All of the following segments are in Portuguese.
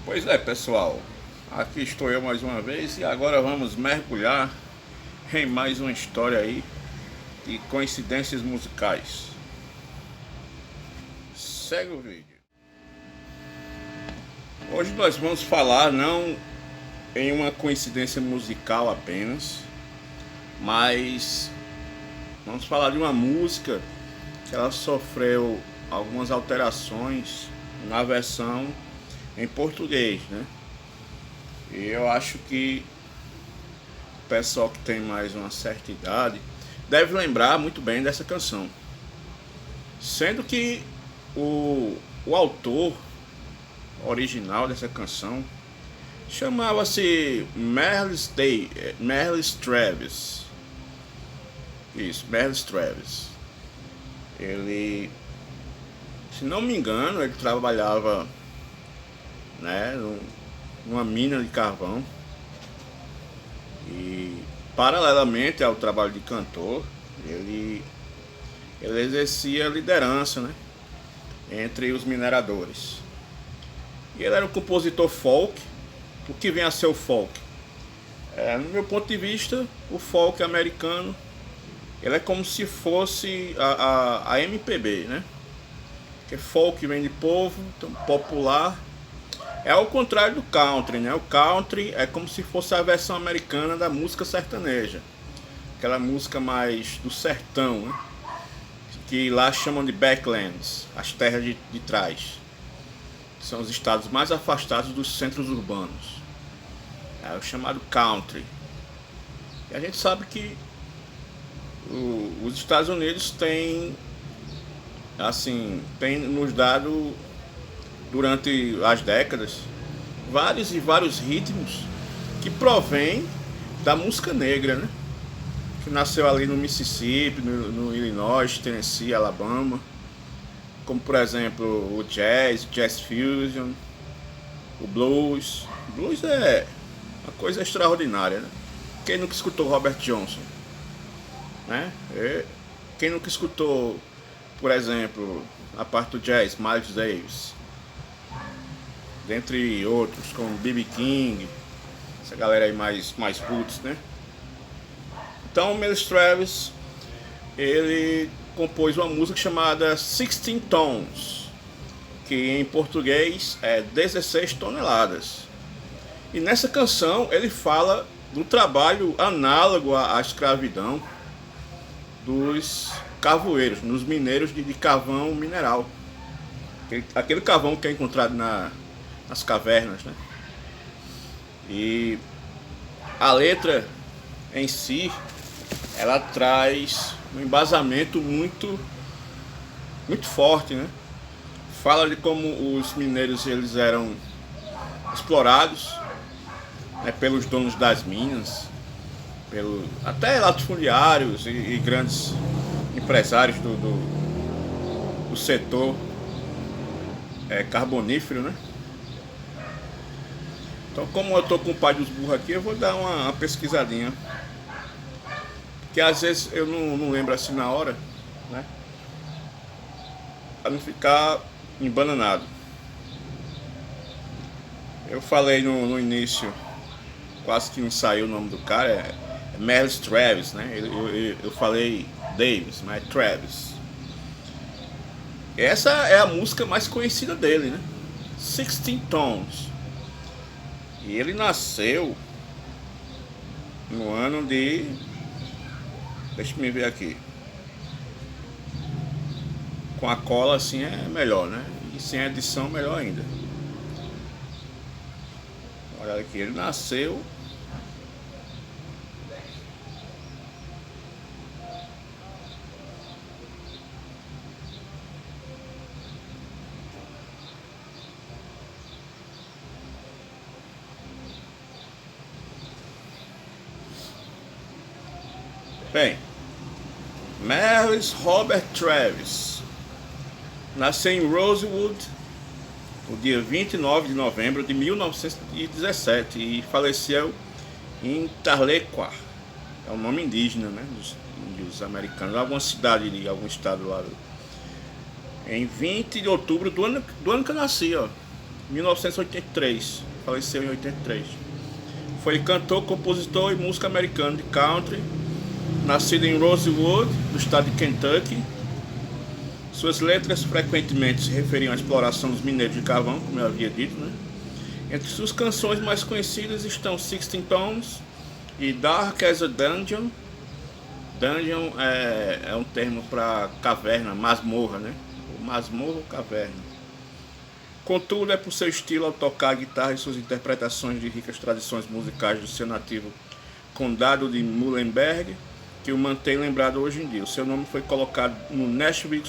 Pois é, pessoal, aqui estou eu mais uma vez e agora vamos mergulhar em mais uma história aí de coincidências musicais. Segue o vídeo. Hoje nós vamos falar não em uma coincidência musical apenas, mas vamos falar de uma música que ela sofreu algumas alterações na versão em português, né? E eu acho que o pessoal que tem mais uma certa idade deve lembrar muito bem dessa canção. Sendo que o autor original dessa canção chamava-se Merle Travis. Isso, Merle Travis. Ele, se não me engano, ele trabalhava, né, numa mina de carvão e paralelamente ao trabalho de cantor ele exercia liderança, né, entre os mineradores. E ele era um compositor folk. O que vem a ser o folk? No meu ponto de vista, o folk americano ele é como se fosse a MPB, né? Que folk vem de povo, então popular. É ao contrário do country, né? O country é como se fosse a versão americana da música sertaneja. Aquela música mais do sertão, né? Que lá chamam de backlands, as terras de trás. São os estados mais afastados dos centros urbanos. É o chamado country. E a gente sabe que os Estados Unidos têm, assim, tem nos dado durante as décadas vários e vários ritmos que provêm da música negra, né? Que nasceu ali no Mississippi, no Illinois, Tennessee, Alabama, como por exemplo o jazz fusion, o blues. O blues é uma coisa extraordinária, né? Quem nunca escutou Robert Johnson, né? Quem nunca escutou, por exemplo, a parte do jazz, Miles Davis, dentre outros, como B.B. King, essa galera aí mais roots, né? Então o Merle Travis, ele compôs uma música chamada 16 Tons, que em português é 16 toneladas. E nessa canção ele fala do trabalho análogo à escravidão dos carvoeiros, nos mineiros de carvão mineral. Aquele carvão que é encontrado nas cavernas, né? E a letra em si, ela traz um embasamento muito forte, né? Fala de como os mineiros eles eram explorados, né, pelos donos das minas, até latifundiários e grandes empresários do setor carbonífero, né? Então, como eu tô com o pai dos burros aqui, eu vou dar uma pesquisadinha, que às vezes eu não lembro assim na hora, né? Para não ficar embananado. Eu falei no início, quase que não saiu o nome do cara, é Merle Travis, né? Eu falei Davis, mas é Travis. Essa é a música mais conhecida dele, né? 16 Tons. E ele nasceu no ano de... Deixa eu ver aqui. Com a cola assim é melhor, né? E sem edição melhor ainda. Olha aqui, ele nasceu bem, Merle Robert Travis nasceu em Rosewood no dia 29 de novembro de 1917 e faleceu em Tahlequah, é o nome indígena, né, dos índios americanos, alguma cidade de algum estado lá, em 20 de outubro do ano que eu nasci, ó. 1983, faleceu em 83. Foi cantor, compositor e músico americano de country, nascido em Rosewood, no estado de Kentucky. Suas letras frequentemente se referiam à exploração dos minérios de carvão, como eu havia dito, né? Entre suas canções mais conhecidas estão Sixteen Tones e Dark as a Dungeon. Dungeon é um termo para caverna, masmorra, né? Masmorra ou caverna. Contudo, é por seu estilo ao tocar a guitarra e suas interpretações de ricas tradições musicais do seu nativo condado de Muhlenberg que o mantém lembrado hoje em dia. O seu nome foi colocado no Nashville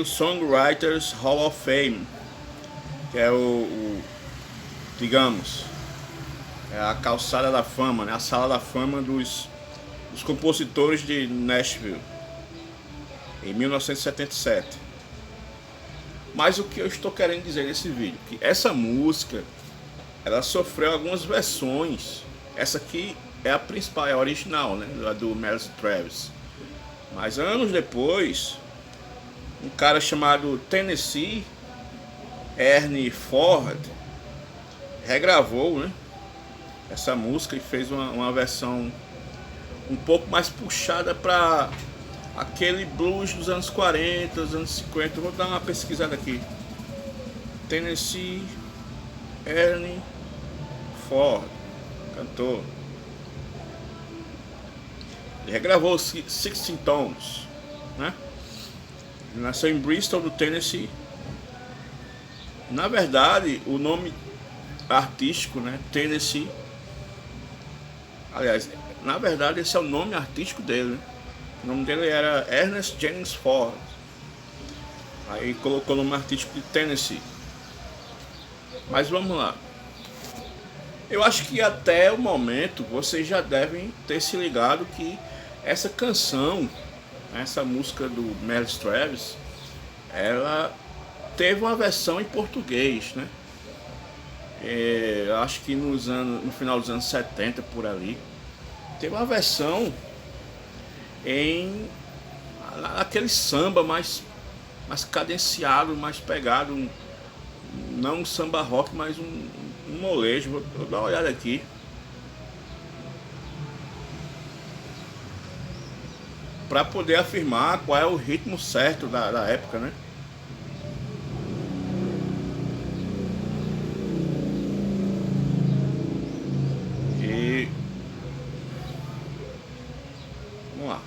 Songwriters Hall of Fame, que é digamos, é a calçada da fama, né? A sala da fama dos compositores de Nashville, em 1977. Mas o que eu estou querendo dizer nesse vídeo, que essa música, ela sofreu algumas versões. Essa aqui é a principal, é a original, né? A do Miles Travis. Mas anos depois, um cara chamado Tennessee Ernie Ford regravou, né, essa música e fez uma versão um pouco mais puxada para aquele blues dos anos 40, dos anos 50. Vou dar uma pesquisada aqui. Tennessee Ernie Ford, cantor. Ele regravou Sixteen Tones, né? Ele nasceu em Bristol, do Tennessee. Na verdade, o nome artístico, né, Tennessee, aliás, na verdade esse é o nome artístico dele, né? O nome dele era Ernest Jennings Ford. Aí colocou o nome artístico de Tennessee. Mas vamos lá. Eu acho que até o momento vocês já devem ter se ligado que essa canção, essa música do Miles Travis, ela teve uma versão em português, né? Acho que no final dos anos 70 por ali, teve uma versão em aquele samba mais cadenciado, mais pegado, não um samba rock, mas um molejo. Vou dar uma olhada aqui. Para poder afirmar qual é o ritmo certo da época, né? E vamos lá.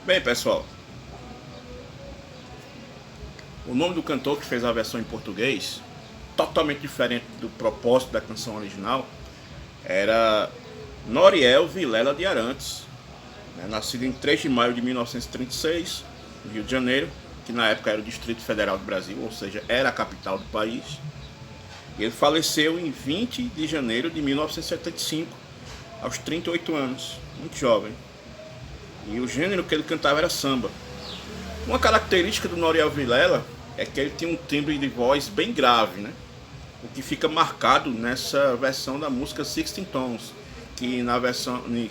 Bem, pessoal, o nome do cantor que fez a versão em português, totalmente diferente do propósito da canção original, era Noriel Vilela de Arantes, né? Nascido em 3 de maio de 1936, no Rio de Janeiro, que na época era o Distrito Federal do Brasil, ou seja, era a capital do país. E ele faleceu em 20 de janeiro de 1975, aos 38 anos, muito jovem. E o gênero que ele cantava era samba. Uma característica do Noriel Vilela é que ele tinha um timbre de voz bem grave, né? O que fica marcado nessa versão da música Sixteen Tones, que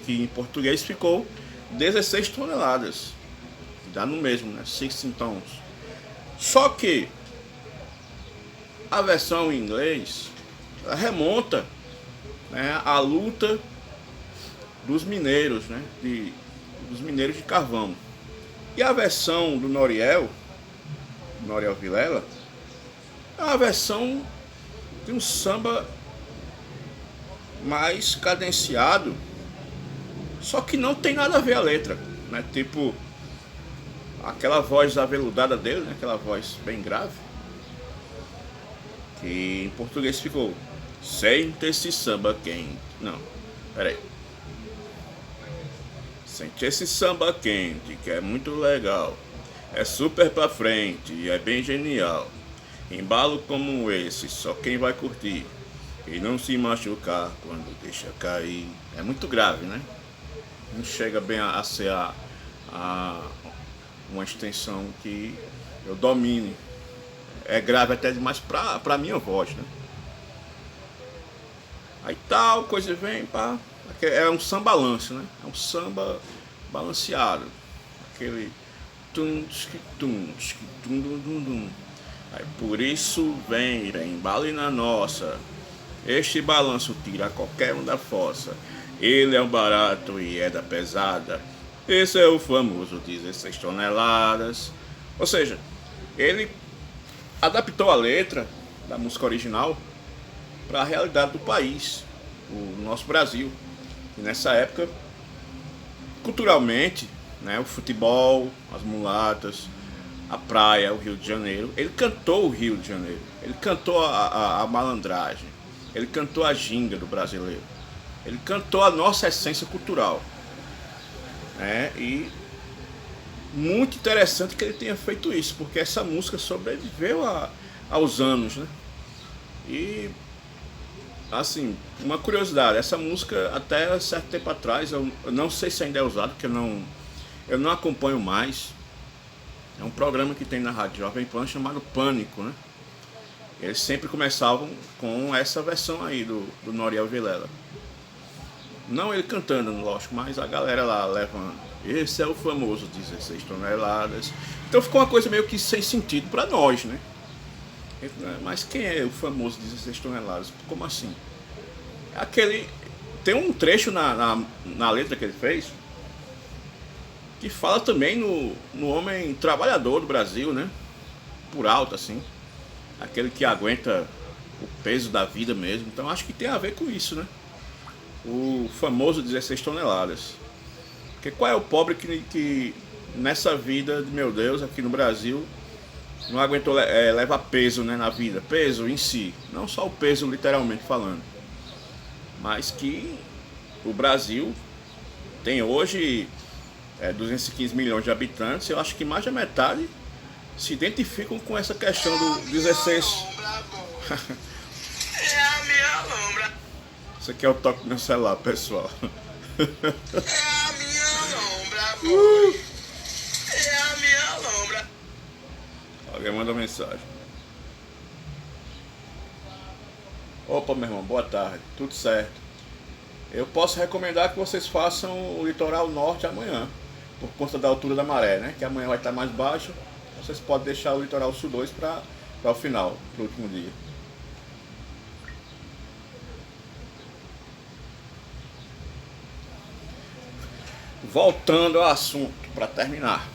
em português ficou 16 toneladas. Dá no mesmo, né? Sixteen Tones. Só que a versão em inglês remonta, né, à luta dos mineiros, né? Dos mineiros de carvão. E a versão do Noriel Vilela, é uma versão de um samba mais cadenciado, só que não tem nada a ver a letra, né? Tipo, aquela voz aveludada dele, né? Aquela voz bem grave, que em português ficou sente esse samba quente. Não, peraí. Sente esse samba quente, que é muito legal. É super pra frente, é bem genial. Embalo como esse, só quem vai curtir e não se machucar quando deixa cair. É muito grave, né? Não chega bem a ser a uma extensão que eu domine. É grave até demais pra minha voz, né? Aí tal, coisa vem, pá. É um samba balanço, né? É um samba balanceado. Aquele tum, tum, tum, dum, dum, dum. Aí por isso vem, embale na nossa. Este balanço tira qualquer um da fossa. Ele é um barato e é da pesada. Esse é o famoso 16 toneladas. Ou seja, ele adaptou a letra da música original para a realidade do país, o nosso Brasil. E nessa época, culturalmente, né, o futebol, as mulatas, a praia, o Rio de Janeiro, ele cantou o Rio de Janeiro, ele cantou a malandragem, ele cantou a ginga do brasileiro, ele cantou a nossa essência cultural, né? E muito interessante que ele tenha feito isso, porque essa música sobreviveu aos anos, né? E assim, uma curiosidade, essa música até certo tempo atrás, eu não sei se ainda é usada, porque eu não acompanho mais. É um programa que tem na Rádio Jovem Pan chamado Pânico, né? Eles sempre começavam com essa versão aí do Noriel Vilela. Não ele cantando, lógico, mas a galera lá levando. Esse é o famoso 16 toneladas. Então ficou uma coisa meio que sem sentido para nós, né? Mas quem é o famoso 16 toneladas? Como assim? Aquele. Tem um trecho na letra que ele fez que fala também no homem trabalhador do Brasil, né? Por alto, assim. Aquele que aguenta o peso da vida mesmo. Então acho que tem a ver com isso, né? O famoso 16 toneladas. Porque qual é o pobre que nessa vida, meu Deus, aqui no Brasil, não aguentou levar peso, né, na vida? Peso em si. Não só o peso literalmente falando. Mas que o Brasil tem hoje 215 milhões de habitantes. Eu acho que mais da metade se identificam com essa questão do 16. É a minha lombra. Isso aqui é o toque do meu celular, pessoal. É a minha lombra, é a minha lombra. Alguém mandou mensagem. Opa, meu irmão, boa tarde. Tudo certo. Eu posso recomendar que vocês façam o litoral norte amanhã, por conta da altura da maré, né? Que amanhã vai estar mais baixo. Vocês podem deixar o litoral sul 2 para o final, para o último dia. Voltando ao assunto, para terminar.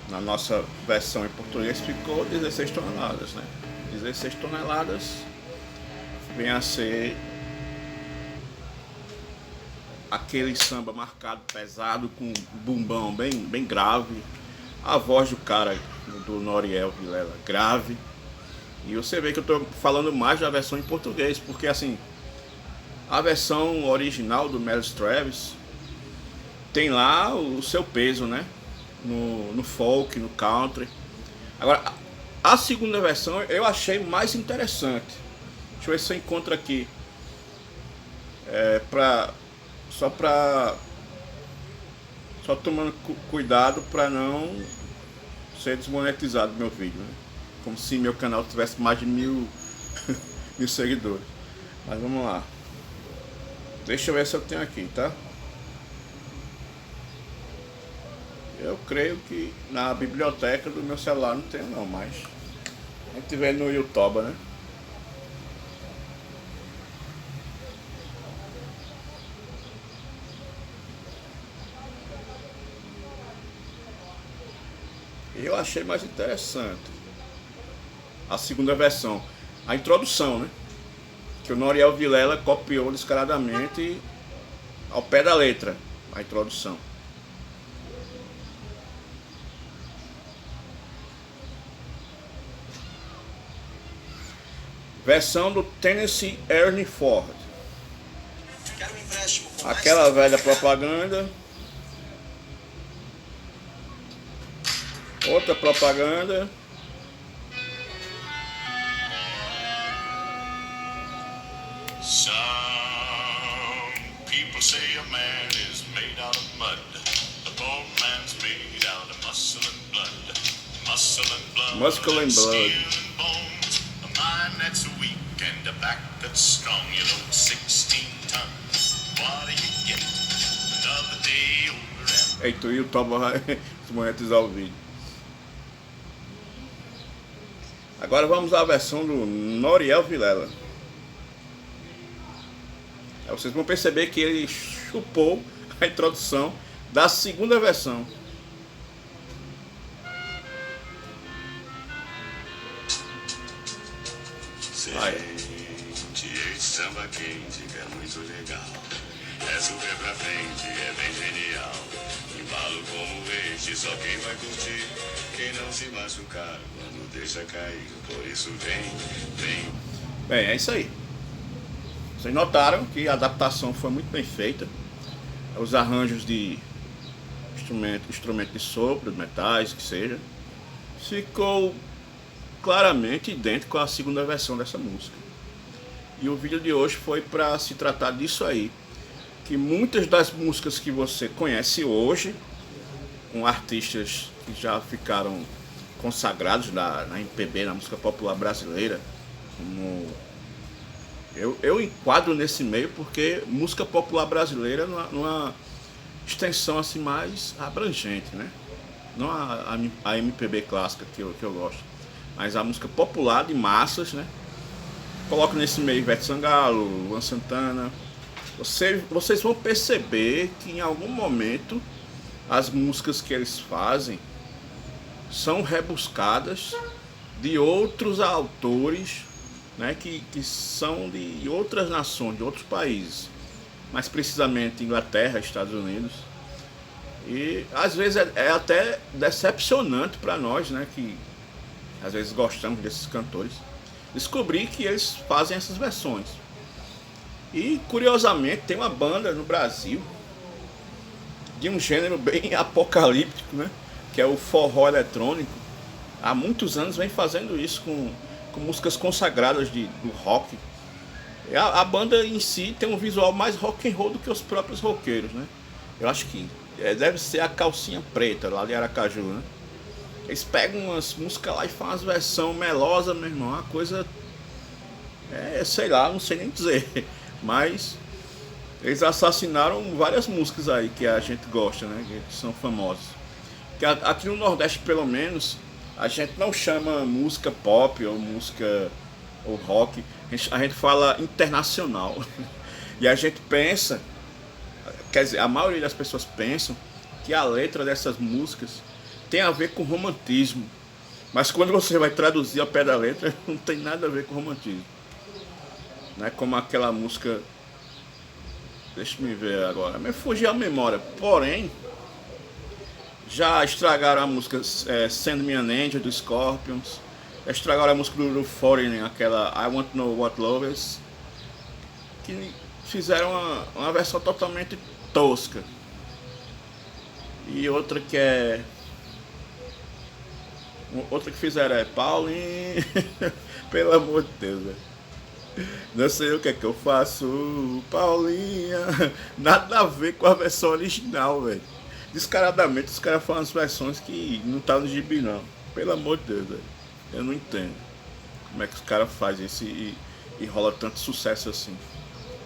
Na nossa versão em português ficou 16 toneladas, né? 16 toneladas vem a ser aquele samba marcado, pesado, com bumbão bem grave. A voz do cara, do Noriel Vilela, grave. E você vê que eu estou falando mais da versão em português, porque assim, a versão original do Miles Travis tem lá o seu peso, né? No folk, no country. Agora, a segunda versão eu achei mais interessante. Deixa eu ver se eu encontro aqui. Só tomando cuidado para não ser desmonetizado meu vídeo, né? Como se meu canal tivesse mais de 1000 mil seguidores. Mas vamos lá. Deixa eu ver se eu tenho aqui, tá? Eu creio que na biblioteca do meu celular não tem não, mas a gente vê no YouTube, né? Eu achei mais interessante a segunda versão, a introdução, né? Que o Noriel Vilela copiou descaradamente ao pé da letra, a introdução. Versão do Tennessee Ernie Ford. Aquela velha propaganda. Outra propaganda. Some people say a man is made out of mud. The poor man's made out of muscle and blood. Muscle and blood. Muscle and blood. Skin and bones. A mind that's weak and a back that's strong. You load 16 tons. What do you get? Another day older and... Eita, o YouTube vai desmonetizar o vídeo. Agora vamos à versão do Noriel Vilela. Vocês vão perceber que ele chupou a introdução da segunda versão. Sente esse samba quente que é muito legal. É super pra frente, é bem genial. Embalo como este, só quem vai curtir. Quem não se machucar quando deixa cair. Por isso vem. Bem, é isso aí. Vocês notaram que a adaptação foi muito bem feita. Os arranjos de instrumento de sopro, de metais, que seja, ficou claramente idêntico à segunda versão dessa música. E o vídeo de hoje foi para se tratar disso aí. Que muitas das músicas que você conhece hoje, com artistas que já ficaram consagrados na MPB, na música popular brasileira, como... Eu enquadro nesse meio porque música popular brasileira numa extensão assim mais abrangente, né? Não a MPB clássica que eu gosto, mas a música popular de massas, né? Coloco nesse meio Ivete Sangalo, Luan Santana. Vocês vão perceber que em algum momento as músicas que eles fazem são rebuscadas de outros autores, né, que são de outras nações, de outros países, mais precisamente Inglaterra, Estados Unidos. E às vezes é até decepcionante para nós, né, que às vezes gostamos desses cantores, descobrir que eles fazem essas versões. E curiosamente tem uma banda no Brasil de um gênero bem apocalíptico, né, que é o forró eletrônico. Há muitos anos vem fazendo isso com músicas consagradas do rock. A banda em si tem um visual mais rock and roll do que os próprios roqueiros, né? Eu acho que deve ser a Calcinha Preta, lá de Aracaju, né? Eles pegam umas músicas lá e fazem umas versão melosa, meu irmão, uma coisa... sei lá, não sei nem dizer. Mas eles assassinaram várias músicas aí que a gente gosta, né? Que são famosas. Que aqui no Nordeste, pelo menos, a gente não chama música pop ou música ou rock, a gente fala internacional. E a gente pensa, quer dizer, a maioria das pessoas pensam que a letra dessas músicas tem a ver com romantismo. Mas quando você vai traduzir ao pé da letra, não tem nada a ver com romantismo. Não é como aquela música, deixa eu me ver agora, me fugiu a memória, porém... Já estragaram a música Send Me an Angel do Scorpions. Já estragaram a música do Foreigner, aquela I Want to Know What Love Is. Que fizeram uma versão totalmente tosca. E outra que é... Outra que fizeram é Paulinho. Pelo amor de Deus, velho. Não sei o que é que eu faço, Paulinha. Nada a ver com a versão original, velho. Descaradamente os caras fazem as versões que não tá no gibi não. Pelo amor de Deus, velho. Eu não entendo como é que os caras fazem isso e rola tanto sucesso assim.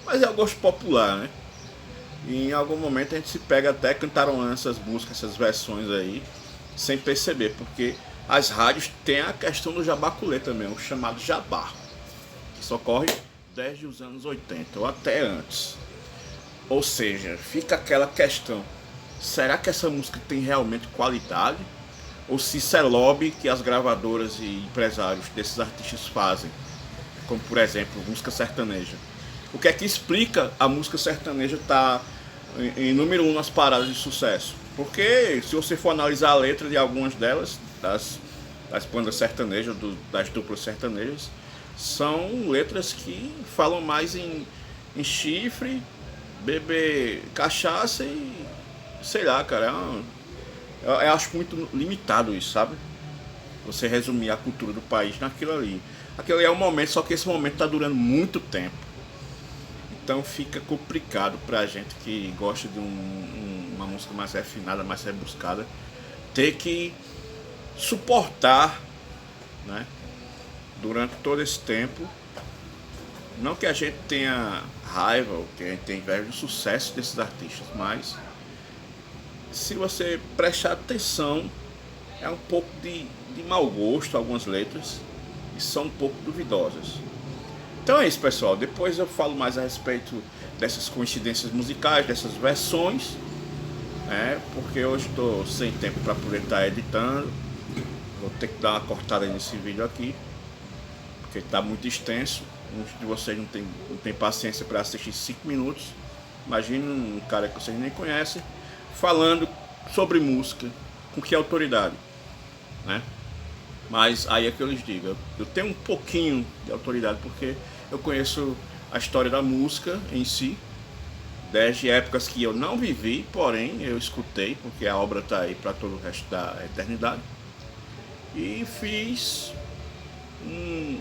Mas é o gosto popular, né? E em algum momento a gente se pega até cantarolando essas músicas, essas versões aí, sem perceber, porque as rádios têm a questão do jabaculê também, o chamado jabá, que só ocorre desde os anos 80 ou até antes. Ou seja, fica aquela questão: será que essa música tem realmente qualidade? Ou se isso é lobby que as gravadoras e empresários desses artistas fazem? Como, por exemplo, música sertaneja. O que é que explica a música sertaneja estar em número 1 nas paradas de sucesso? Porque se você for analisar a letra de algumas delas, das bandas sertanejas, das duplas sertanejas, são letras que falam mais em chifre, beber cachaça e... sei lá, cara, eu acho muito limitado isso, sabe? Você resumir a cultura do país naquilo ali. Aquilo ali é um momento, só que esse momento tá durando muito tempo. Então fica complicado pra gente que gosta de uma música mais refinada, mais rebuscada, ter que suportar, né, durante todo esse tempo. Não que a gente tenha raiva ou que a gente tenha inveja do sucesso desses artistas, mas se você prestar atenção, é um pouco de mau gosto algumas letras e são um pouco duvidosas. Então é isso, pessoal. Depois eu falo mais a respeito dessas coincidências musicais, dessas versões, né? Porque hoje estou sem tempo para poder estar editando. Vou ter que dar uma cortada nesse vídeo aqui, porque está muito extenso. Muitos de vocês não tem paciência para assistir 5 minutos. Imagina um cara que vocês nem conhecem falando sobre música, com que autoridade, né? Mas aí é que eu lhes digo, eu tenho um pouquinho de autoridade porque eu conheço a história da música em si, desde épocas que eu não vivi, porém eu escutei, porque a obra está aí para todo o resto da eternidade. E fiz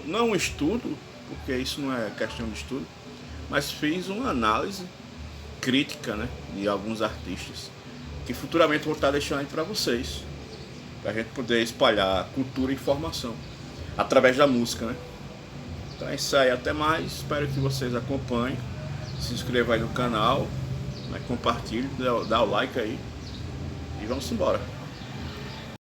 não um estudo, porque isso não é questão de estudo, mas fiz uma análise crítica, né, de alguns artistas, que futuramente vou estar deixando aí para vocês, para a gente poder espalhar cultura e informação através da música, né? Então é isso aí, até mais, espero que vocês acompanhem, se inscrevam aí no canal, né, compartilhem, dá o like aí e vamos embora.